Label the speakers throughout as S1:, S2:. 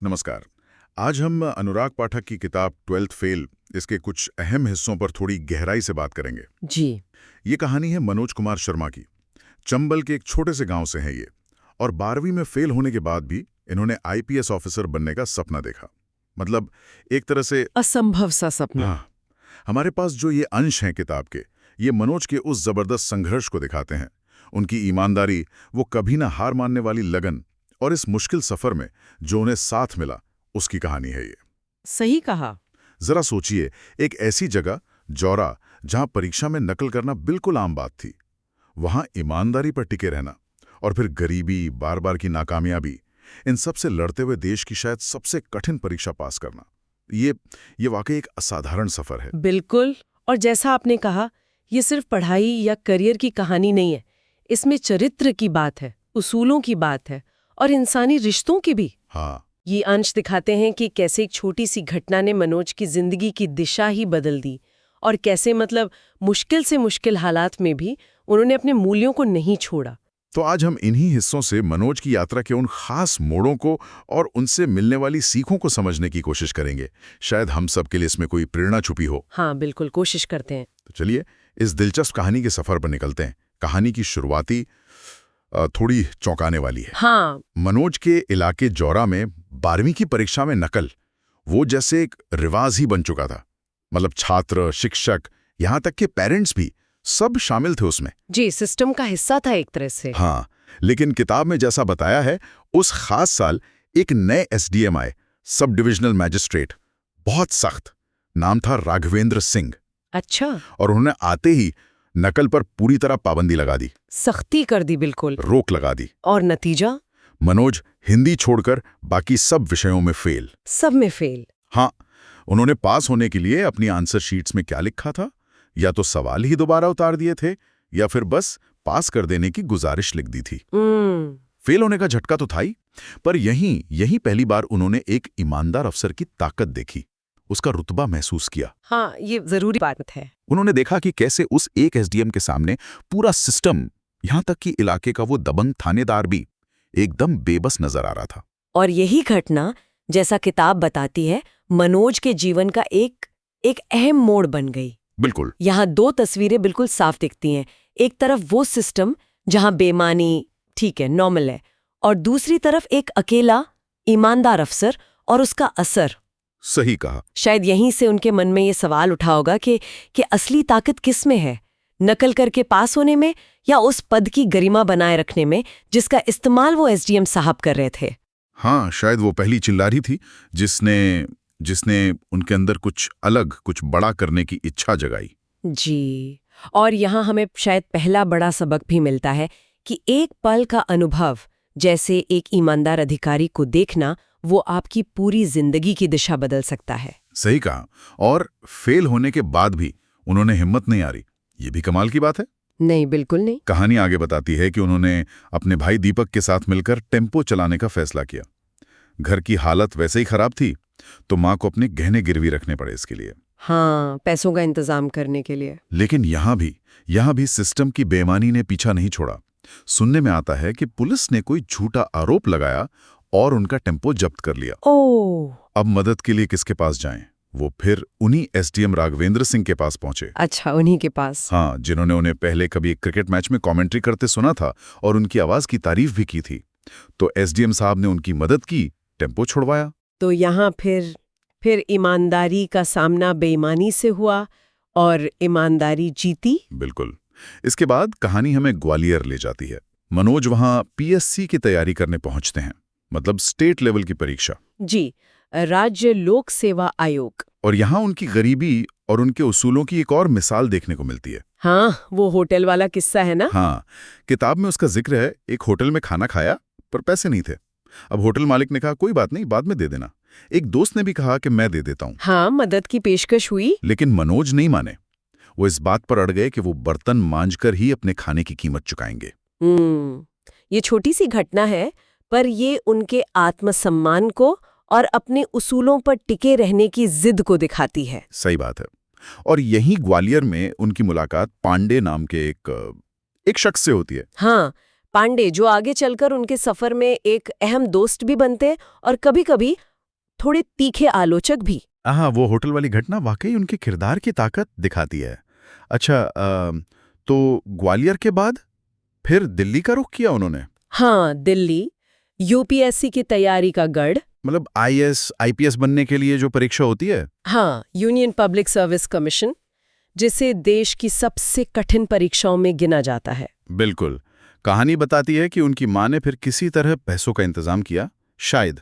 S1: नमस्कार। आज हम अनुराग पाठक की किताब 12th फेल इसके कुछ अहम हिस्सों पर थोड़ी गहराई से बात करेंगे।
S2: जी।
S1: ये कहानी है मनोज कुमार शर्मा की। चंबल के एक छोटे से गांव से है ये, और 12वीं में फेल होने के बाद भी इन्होंने आईपीएस ऑफिसर बनने का सपना देखा। मतलब एक तरह से
S2: असंभव सा सपना।
S1: हाँ, हमारे पास जो ये अंश हैं किताब के, ये मनोज के उस जबरदस्त संघर्ष को दिखाते हैं। उनकी ईमानदारी, वो कभी ना हार मानने वाली लगन, और इस मुश्किल सफर में जो उन्हें साथ मिला, उसकी कहानी है ये।
S2: सही कहा।
S1: जरा सोचिए, एक ऐसी जगह जौरा जहां परीक्षा में नकल करना बिल्कुल आम बात थी, वहां ईमानदारी पर टिके रहना, और फिर गरीबी, बार बार की नाकामयाबी, इन सब से लड़ते हुए देश की शायद सबसे कठिन परीक्षा पास करना, ये वाकई एक असाधारण सफर है।
S2: बिल्कुल। और जैसा आपने कहा, ये सिर्फ पढ़ाई या करियर की कहानी नहीं है। इसमें चरित्र की बात है, उसूलों की बात है, और इंसानी रिश्तों की भी।
S1: हाँ,
S2: ये अंश दिखाते हैं कि कैसे एक छोटी सी घटना ने मनोज की जिंदगी की दिशा ही बदल दी, और कैसे मुश्किल से मुश्किल हालात में भी उन्होंने अपने मूल्यों को नहीं छोड़ा।
S1: तो आज हम इन्हीं हिस्सों से मनोज की यात्रा के उन खास मोड़ों को और उनसे मिलने वाली सीखों को समझने की कोशिश करेंगे। शायद हम सब के लिए इसमें कोई प्रेरणा छुपी हो।
S2: हाँ, बिल्कुल, कोशिश करते हैं।
S1: तो चलिए इस दिलचस्प कहानी के सफर पर निकलते हैं। कहानी की शुरुआती थोड़ी चौंकाने वाली है।
S2: हाँ।
S1: मनोज के इलाके जौरा में 12वीं की परीक्षा में नकल, वो जैसे एक रिवाज ही बन चुका था। मतलब छात्र, शिक्षक, यहाँ तक के पेरेंट्स भी सब शामिल थे उसमें।
S2: जी, सिस्टम का हिस्सा था एक तरह से।
S1: हाँ, लेकिन किताब में जैसा बताया है, उस खास साल एक नए एसडीएम आए, सब डिविजनल मैजिस्ट्रेट, बहुत सख्त। नाम था राघवेंद्र सिंह।
S2: अच्छा।
S1: और उन्होंने आते ही नकल पर पूरी तरह पाबंदी लगा दी,
S2: सख्ती कर दी, बिल्कुल।
S1: रोक लगा दी।
S2: और नतीजा?
S1: मनोज हिंदी छोड़कर बाकी सब विषयों में फेल।
S2: सब में फेल।
S1: हाँ, उन्होंने पास होने के लिए अपनी आंसर शीट्स में क्या लिखा था, या तो सवाल ही दोबारा उतार दिए थे, या फिर बस पास कर देने की गुजारिश लिख दी थी। फेल होने का झटका तो था ही, पर यहीं पहली बार उन्होंने एक ईमानदार अफसर की ताकत देखी, उसका रुतबा महसूस किया।
S2: हाँ, ये जरूरी बात है।
S1: उन्होंने देखा कि कैसे उस एक एसडीएम के सामने पूरा सिस्टम, यहां तक कि इलाके का वो दबंग थानेदार भी एकदम बेबस नजर आ रहा था।
S2: और यही घटना, जैसा किताब बताती है, मनोज के जीवन का एक अहम मोड़ बन गई।
S1: बिल्कुल।
S2: यहाँ दो तस्वीरें बिल्कुल साफ दिखती हैं। एक तरफ वो सिस्टम जहाँ बेईमानी ठीक है, नॉर्मल है, और दूसरी तरफ एक अकेला ईमानदार अफसर और उसका असर।
S1: सही कहा।
S2: शायद यहीं से उनके मन में ये सवाल उठा होगा कि असली ताकत किस में है, नकल करके पास होने में, या उस पद की गरिमा बनाए रखने में जिसका इस्तेमाल वो एसडीएम साहब कर रहे थे।
S1: हाँ, शायद वो पहली चिल्लारी थी जिसने उनके अंदर कुछ अलग, कुछ बड़ा करने की इच्छा जगाई।
S2: जी। और यहाँ हमें शायद पहला बड़ा सबक भी मिलता है कि एक पल का अनुभव, जैसे एक ईमानदार अधिकारी को देखना, वो आपकी पूरी जिंदगी की दिशा बदल सकता है।
S1: सही कहा। और फेल होने के बाद भी उन्होंने हिम्मत नहीं हारी, ये भी कमाल की बात है।
S2: नहीं, बिल्कुल नहीं।
S1: कहानी आगे बताती है कि उन्होंने अपने भाई दीपक के साथ मिलकर टेम्पो चलाने का फैसला किया। घर की हालत वैसे ही खराब थी, तो मां को अपने गहने गिरवी रखने पड़े इसके लिए।
S2: हाँ, पैसों का इंतजाम करने के लिए।
S1: लेकिन यहां भी सिस्टम की बेईमानी ने पीछा नहीं छोड़ा। सुनने में आता है कि पुलिस ने कोई झूठा आरोप लगाया और उनका टेम्पो जब्त कर लिया।
S2: ओह।
S1: अब मदद के लिए किसके पास जाएं? वो फिर उन्हीं एसडीएम राघवेंद्र सिंह के पास पहुंचे।
S2: अच्छा, उन्हीं के पास।
S1: हाँ, जिन्होंने उन्हें पहले कभी एक क्रिकेट मैच में कमेंट्री करते सुना था और उनकी आवाज की तारीफ भी की थी। तो एसडीएम साहब ने उनकी मदद की, टेम्पो छुड़वाया।
S2: तो यहाँ फिर ईमानदारी का सामना बेईमानी से हुआ और ईमानदारी जीती।
S1: बिल्कुल। इसके बाद कहानी हमें ग्वालियर ले जाती है। मनोज वहां पीएससी की तैयारी करने पहुंचते हैं, मतलब स्टेट लेवल की परीक्षा।
S2: जी, राज्य लोक सेवा आयोग।
S1: और यहाँ उनकी गरीबी और उनके उसूलों की एक और मिसाल देखने को मिलती है।
S2: हाँ, वो होटल वाला किस्सा है ना।
S1: हाँ, किताब में उसका जिक्र है। एक होटल में खाना खाया पर पैसे नहीं थे। अब होटल मालिक ने कहा कोई बात नहीं, बाद में दे देना। एक दोस्त ने भी कहा कि मैं दे देता हूं।
S2: हाँ, मदद की पेशकश हुई।
S1: लेकिन मनोज नहीं माने। वो इस बात पर अड़ गए कि वो बर्तन मांजकर ही अपने खाने की कीमत चुकाएंगे।
S2: ये छोटी सी घटना है, पर ये उनके आत्मसम्मान को और अपने उसूलों पर टिके रहने की जिद को दिखाती है।
S1: सही बात है। और यहीं ग्वालियर में उनकी मुलाकात पांडे नाम के एक शख्स से होती है।
S2: हाँ, पांडे, जो आगे चलकर उनके सफर में एक अहम दोस्त भी बनते और कभी-कभी थोड़े तीखे आलोचक भी।
S1: हाँ, वो होटल वाली घटना वाकई उनके किरदार की ताकत दिखाती है। अच्छा, तो ग्वालियर के बाद फिर दिल्ली का रुख किया उन्होंने?
S2: हाँ, दिल्ली, यूपीएससी की तैयारी का गढ़।
S1: मतलब आईएएस, आईपीएस बनने के लिए जो परीक्षा होती है?
S2: हाँ, यूनियन पब्लिक सर्विस कमीशन, जिसे देश की सबसे कठिन परीक्षाओं में गिना जाता है।
S1: बिल्कुल। कहानी बताती है कि उनकी माँ ने फिर किसी तरह पैसों का इंतजाम किया, शायद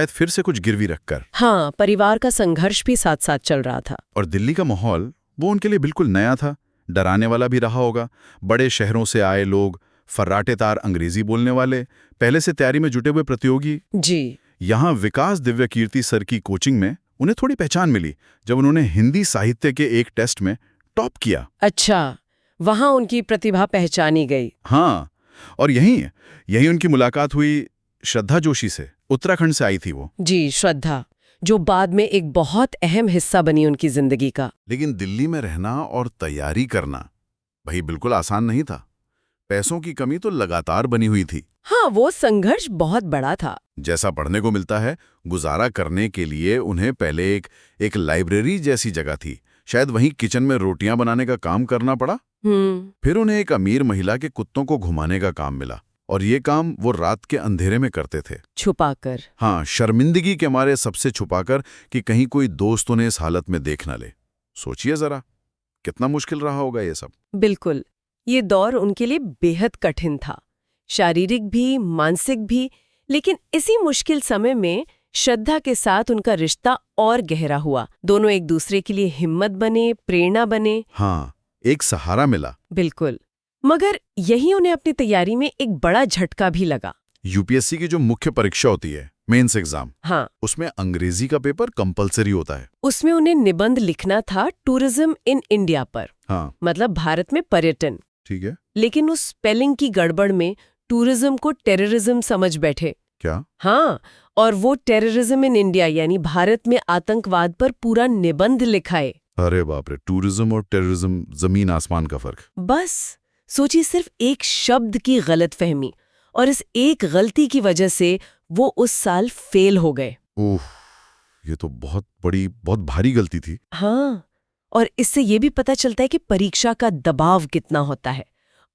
S1: फिर से कुछ गिरवी रखकर।
S2: हाँ, परिवार का संघर्ष भी साथ साथ चल रहा था।
S1: और दिल्ली का माहौल वो उनके लिए बिल्कुल नया था, डराने वाला भी रहा होगा। बड़े शहरों से आए लोग, फर्राटेदार अंग्रेजी बोलने वाले, पहले से तैयारी में जुटे हुए प्रतियोगी।
S2: जी।
S1: यहाँ विकास दिव्यकीर्ति सर की कोचिंग में उन्हें थोड़ी पहचान मिली जब उन्होंने हिंदी साहित्य के एक टेस्ट में टॉप किया।
S2: अच्छा, वहाँ उनकी प्रतिभा पहचानी गई।
S1: हाँ, और यहीं उनकी मुलाकात हुई श्रद्धा जोशी से। उत्तराखंड से आई थी वो।
S2: जी, श्रद्धा, जो बाद में एक बहुत अहम हिस्सा बनी उनकी जिंदगी का।
S1: लेकिन दिल्ली में रहना और तैयारी करना भाई बिल्कुल आसान नहीं था। पैसों की कमी तो लगातार बनी हुई थी।
S2: हाँ, वो संघर्ष बहुत बड़ा था।
S1: जैसा पढ़ने को मिलता है, गुजारा करने के लिए उन्हें पहले एक लाइब्रेरी जैसी जगह थी, शायद वहीं किचन में रोटियां बनाने का काम करना पड़ा। फिर उन्हें एक अमीर महिला के कुत्तों को घुमाने का काम मिला, और ये काम वो रात के अंधेरे में करते थे,
S2: छुपाकर।
S1: हाँ, शर्मिंदगी के मारे सबसे छुपाकर, कि कहीं कोई दोस्त उन्हें इस हालत में देख न ले। सोचिए जरा, कितना मुश्किल रहा होगा ये सब।
S2: बिल्कुल, ये दौर उनके लिए बेहद कठिन था, शारीरिक भी, मानसिक भी। लेकिन इसी मुश्किल समय में श्रद्धा के साथ उनका रिश्ता और गहरा हुआ। दोनों एक दूसरे के लिए हिम्मत बने, प्रेरणा बने।
S1: हाँ, एक सहारा मिला।
S2: बिल्कुल। मगर यही उन्हें अपनी तैयारी में एक बड़ा झटका भी लगा।
S1: यूपीएससी की जो मुख्य परीक्षा होती है, मेंस एग्जाम,
S2: हाँ,
S1: उसमें अंग्रेजी का पेपर कंपलसरी होता है।
S2: उसमें उन्हें निबंध लिखना था टूरिज्म इन इंडिया पर।
S1: हाँ,
S2: मतलब भारत में पर्यटन।
S1: ठीक है।
S2: लेकिन उस स्पेलिंग की गड़बड़ में टूरिज्म को टेररिज्म समझ बैठे।
S1: क्या?
S2: हाँ, और वो टेररिज्म इन इंडिया यानी भारत में आतंकवाद पर पूरा निबंध लिखाए।
S1: अरे बाप रे, टूरिज्म और टेररिज्म, जमीन आसमान का फर्क।
S2: बस सोचिए, सिर्फ एक शब्द की गलतफहमी, और इस एक गलती की वजह से वो उस साल फेल हो गए।
S1: ओह, ये तो बहुत भारी गलती थी।
S2: हाँ, और इससे ये भी पता चलता है कि परीक्षा का दबाव कितना होता है,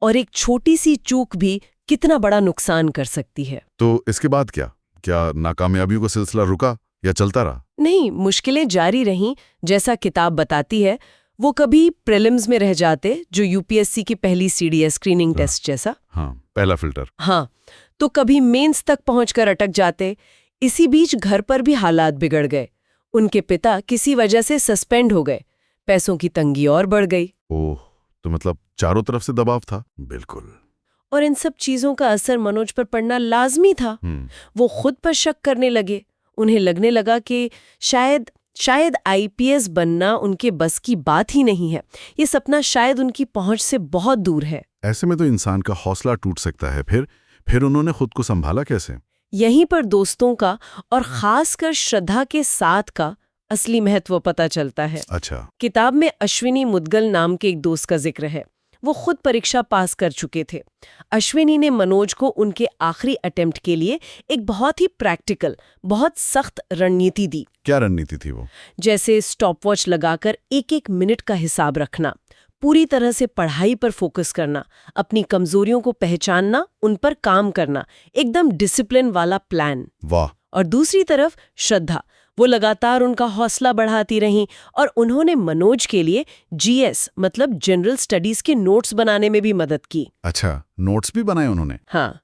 S2: और एक छोटी सी चूक भी कितना बड़ा नुकसान कर सकती है।
S1: तो इसके बाद क्या नाकामयाबियों का सिलसिला रुका या चलता रहा?
S2: नहीं, मुश्किलें जारी रहीं। जैसा किताब बताती है, वो कभी प्रीलिम्स में रह जाते, जो यूपीएससी की पहली सीडी है, स्क्रीनिंग टेस्ट जैसा।
S1: हाँ, पहला फिल्टर।
S2: हाँ, तो कभी मेंस तक पहुंचकर अटक जाते। इसी बीच घर पर भी हालात बिगड़ गए। उनके पिता किसी वजह से सस्पेंड हो गए, पैसों की तंगी और बढ़ गई।
S1: ओह, तो मतलब चारों तरफ से दबाव था। बिल्कुल।
S2: और इन सब चीजों का असर मनोज पर पड़ना लाजमी था। वो खुद पर शक करने लगे। उन्हें लगने लगा कि शायद आईपीएस बनना उनके बस की बात ही नहीं है। ये सपना शायद उनकी पहुंच से बहुत दूर है।
S1: ऐसे में तो इंसान का हौसला टूट सकता है। फिर उन्होंने खुद को संभाला कैसे?
S2: यहीं पर दोस्तों का, और खासकर श्रद्धा के साथ का असली महत्व पता चलता है।
S1: अच्छा।
S2: किताब में अश्विनी मुदगल नाम के एक दोस्त का जिक्र है। वो खुद परीक्षा पास कर चुके थे। अश्विनी ने मनोज को उनके आखिरी अटेम्प्ट के लिए एक बहुत ही प्रैक्टिकल, बहुत सख्त रणनीति दी।
S1: क्या रणनीति थी वो?
S2: जैसे स्टॉपवॉच लगाकर एक एक मिनट का हिसाब रखना, पूरी तरह से पढ़ाई पर फोकस करना, अपनी कमजोरियों को पहचानना, उन पर काम करना, एकदम डिसिप्लिन वाला प्लान।
S1: वाह।
S2: और दूसरी तरफ श्रद्धा, वो लगातार उनका हौसला बढ़ाती रहीं, और उन्होंने मनोज के लिए जीएस मतलब जनरल स्टडीज के नोट्स बनाने में भी मदद की।
S1: अच्छा, नोट्स भी बनाए उन्होंने?
S2: हाँ,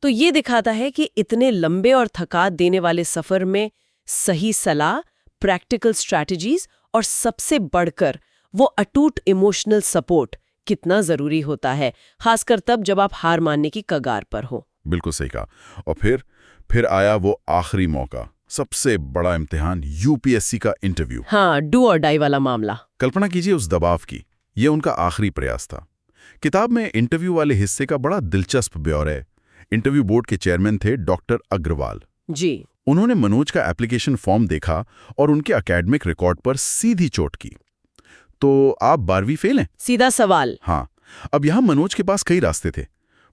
S2: तो ये दिखाता है कि इतने लंबे और थकात देने वाले सफर में सही सलाह, प्रैक्टिकल स्ट्रैटेजीज, और सबसे बढ़कर वो अटूट इमोशनल सपोर्ट कितना जरूरी होता है, खासकर तब जब आप हार मानने की कगार पर हो।
S1: बिल्कुल सही कहा। और फिर आया वो आखिरी मौका, सबसे बड़ा इम्तिहान, यूपीएससी का इंटरव्यू।
S2: हाँ, डू और डाई वाला मामला।
S1: कल्पना कीजिए उस दबाव की। ये उनका आखिरी प्रयास था। किताब में इंटरव्यू वाले हिस्से का बड़ा दिलचस्प ब्यौरा है। इंटरव्यू बोर्ड के चेयरमैन थे डॉक्टर अग्रवाल
S2: जी।
S1: उन्होंने मनोज का एप्लीकेशन फॉर्म देखा और उनके एकेडमिक रिकॉर्ड पर सीधी चोट की। तो आप 12वीं फेल हैं?
S2: सीधा सवाल।
S1: हाँ। अब यहां मनोज के पास कई रास्ते थे।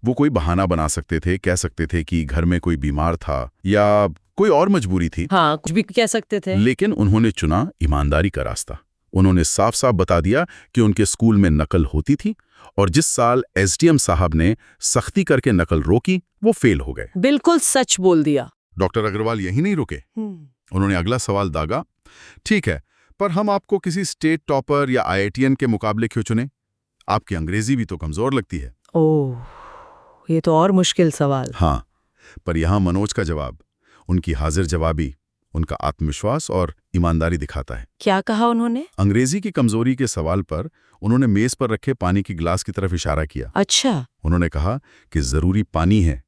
S1: वो कोई बहाना बना सकते थे, कह सकते थे कि घर में कोई बीमार था, या कोई और मजबूरी थी,
S2: हाँ, कुछ भी कह सकते थे।
S1: लेकिन उन्होंने चुना ईमानदारी का रास्ता। उन्होंने साफ साफ बता दिया कि उनके स्कूल में नकल होती थी और जिस साल एसडीएम साहब ने सख्ती करके नकल रोकी वो फेल हो गए।
S2: बिल्कुल सच बोल दिया।
S1: डॉक्टर अग्रवाल यही नहीं रुके, उन्होंने अगला सवाल दागा, ठीक है, पर हम आपको किसी स्टेट टॉपर या आईआईटीएन के मुकाबले क्यों चुने? आपकी अंग्रेजी भी तो कमजोर लगती है।
S2: ओह, ये तो और मुश्किल सवाल।
S1: हाँ, पर यहां मनोज का जवाब, उनकी हाजिर जवाबी, उनका आत्मविश्वास और ईमानदारी दिखाता है।
S2: क्या कहा उन्होंने?
S1: अंग्रेजी की कमजोरी के सवाल पर उन्होंने मेज पर रखे पानी की गिलास की तरफ इशारा किया।
S2: अच्छा।
S1: उन्होंने कहा कि जरूरी पानी है,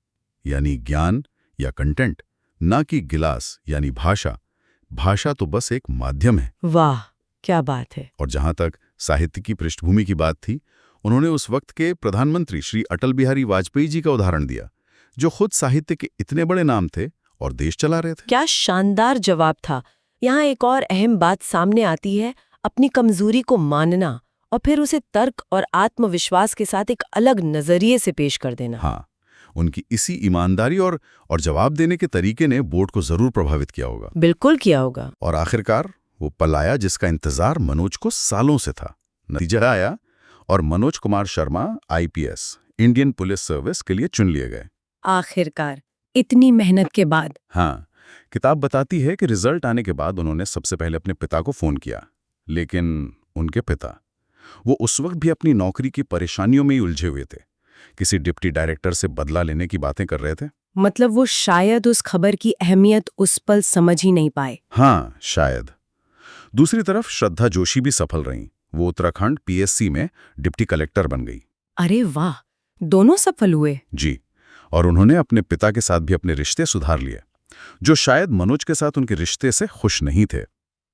S1: यानी ज्ञान या कंटेंट, ना कि गिलास यानी भाषा। भाषा तो बस एक माध्यम है।
S2: वाह, क्या बात है।
S1: और जहां तक साहित्य की पृष्ठभूमि की बात थी, उन्होंने उस वक्त के प्रधानमंत्री श्री अटल बिहारी वाजपेयी जी का उदाहरण दिया, जो खुद साहित्य के इतने बड़े नाम थे और देश चला रहे थे।
S2: क्या शानदार जवाब था। यहाँ एक और अहम बात सामने आती है, अपनी कमजोरी को मानना और फिर उसे तर्क और आत्मविश्वास के साथ एक अलग नजरिए से पेश कर देना।
S1: हाँ, उनकी इसी ईमानदारी और जवाब देने के तरीके ने बोर्ड को जरूर प्रभावित किया होगा।
S2: बिल्कुल किया होगा।
S1: और आखिरकार वो पल आया जिसका इंतजार मनोज को सालों से था। नतीजा आया और Manoj Kumar Sharma IPS, Indian police service के लिए चुन लिए गए।
S2: आखिरकार, इतनी मेहनत के बाद।
S1: हाँ, किताब बताती है कि रिजल्ट आने के बाद उन्होंने सबसे पहले अपने पिता को फोन किया, लेकिन उनके पिता, वो उस वक्त भी अपनी नौकरी की परेशानियों में ही उलझे हुए थे। किसी डिप्टी डायरेक्टर से बदला लेने की बातें कर रहे थे।
S2: मतलब वो शायद उस खबर की अहमियत उस पल समझ ही नहीं पाए।
S1: हाँ, शायद। दूसरी तरफ श्रद्धा जोशी भी सफल रहीं। वो उत्तराखंड पीएससी में डिप्टी कलेक्टर बन गई।
S2: अरे वाह, दोनों सफल हुए।
S1: जी, और उन्होंने अपने पिता के साथ भी अपने रिश्ते सुधार लिए, जो शायद मनोज के साथ उनके रिश्ते से खुश नहीं थे।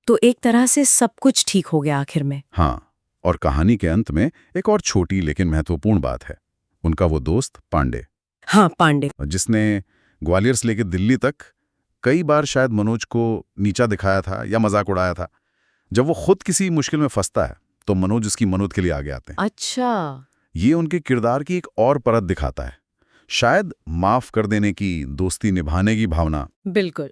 S2: तो एक तरह से सब कुछ ठीक हो गया आखिर में।
S1: हाँ, और कहानी के अंत में एक और छोटी लेकिन महत्वपूर्ण बात है, उनका वो दोस्त पांडे।
S2: हाँ, पांडे,
S1: जिसने ग्वालियर से लेकर दिल्ली तक कई बार शायद मनोज को नीचा दिखाया था या मजाक उड़ाया था। जब वो खुद किसी मुश्किल में फंसता है तो मनोज उसकी मदद के लिए आगे आते हैं।
S2: अच्छा।
S1: ये उनके किरदार की एक और परत दिखाता है, शायद माफ कर देने की, दोस्ती निभाने की भावना।
S2: बिल्कुल।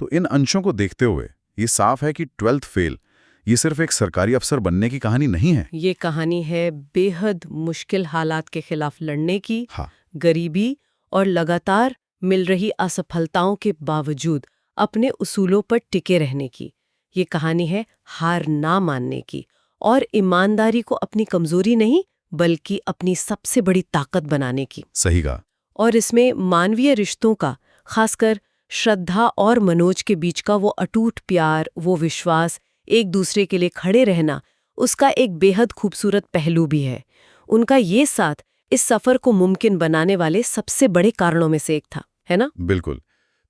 S1: तो इन अंशों को देखते हुए ये साफ है कि 12th फेल ये सिर्फ एक सरकारी अफसर बनने की कहानी नहीं है।
S2: ये कहानी है बेहद मुश्किल हालात के खिलाफ लड़ने की।
S1: हाँ,
S2: गरीबी और लगातार मिल रही असफलताओं के बावजूद अपने उसूलों पर टिके रहने की। ये कहानी है हार ना मानने की और ईमानदारी को अपनी कमजोरी नहीं बल्कि अपनी सबसे बड़ी ताकत बनाने की।
S1: सही कहा।
S2: और इसमें मानवीय रिश्तों का, खासकर श्रद्धा और मनोज के बीच का वो अटूट प्यार, वो विश्वास, एक दूसरे के लिए खड़े रहना, उसका एक बेहद खूबसूरत पहलू भी है। उनका ये साथ इस सफर को मुमकिन बनाने वाले सबसे बड़े कारणों में से एक था, है ना?
S1: बिल्कुल।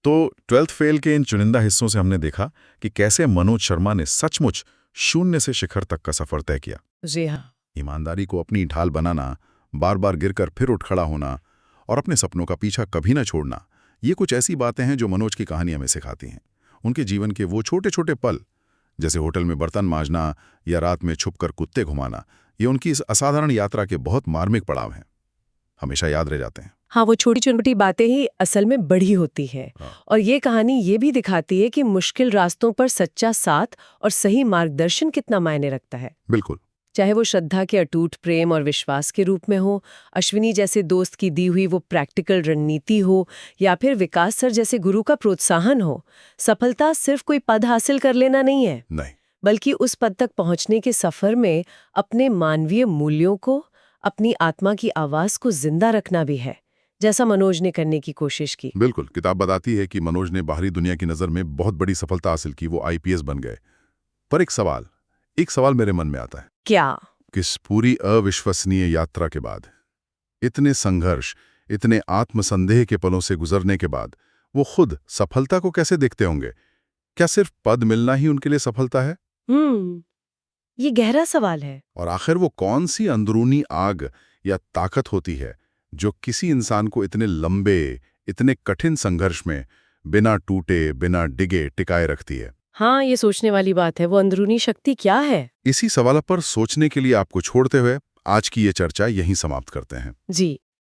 S1: तो 12th फेल के इन चुनिंदा हिस्सों से हमने देखा कि कैसे मनोज शर्मा ने सचमुच शून्य से शिखर तक का सफर तय किया।
S2: जी हाँ।
S1: ईमानदारी को अपनी ढाल बनाना, बार बार गिरकर फिर उठ खड़ा होना और अपने सपनों का पीछा कभी न छोड़ना, ये कुछ ऐसी बातें हैं जो मनोज की कहानी हमें सिखाती हैं। उनके जीवन के वो छोटे छोटे पल, जैसे होटल में बर्तन मांजना या रात में छुपकर कुत्ते घुमाना, ये उनकी इस असाधारण यात्रा के बहुत मार्मिक पड़ाव हैं, हमेशा याद रह जाते हैं।
S2: हाँ, वो छोटी छोटी बातें ही असल में बड़ी होती है। और ये कहानी ये भी दिखाती है कि मुश्किल रास्तों पर सच्चा साथ और सही मार्गदर्शन कितना मायने रखता है।
S1: बिल्कुल।
S2: चाहे वो श्रद्धा के अटूट प्रेम और विश्वास के रूप में हो, अश्विनी जैसे दोस्त की दी हुई वो प्रैक्टिकल रणनीति हो, या फिर विकास सर जैसे गुरु का प्रोत्साहन हो, सफलता सिर्फ कोई पद हासिल कर लेना नहीं है,
S1: नहीं,
S2: बल्कि उस पद तक पहुंचने के सफर में अपने मानवीय मूल्यों को, अपनी आत्मा की आवाज को जिंदा रखना भी है, जैसा मनोज ने करने की कोशिश की।
S1: बिल्कुल। किताब बताती है कि मनोज ने बाहरी दुनिया की नज़र में बहुत बड़ी सफलता हासिल की, वो आईपीएस बन गए। पर एक सवाल मेरे मन में आता है।
S2: क्या?
S1: किस पूरी अविश्वसनीय यात्रा के बाद, इतने संघर्ष, इतने आत्मसंदेह के पलों से गुजरने के बाद, वो खुद सफलता को कैसे देखते होंगे? क्या सिर्फ पद मिलना ही उनके लिए सफलता है?
S2: ये गहरा सवाल है।
S1: और आखिर वो कौन सी अंदरूनी आग या ताकत होती है जो किसी इंसान को इतने लंबे, इतने कठिन संघर्ष में बिना टूटे, बिना डिगे टिकाए रखती है?
S2: हाँ, ये सोचने वाली बात है। वो अंदरूनी शक्ति क्या है?
S1: इसी सवाल पर सोचने के लिए आपको छोड़ते हुए आज की ये चर्चा यहीं समाप्त करते हैं।
S2: जी।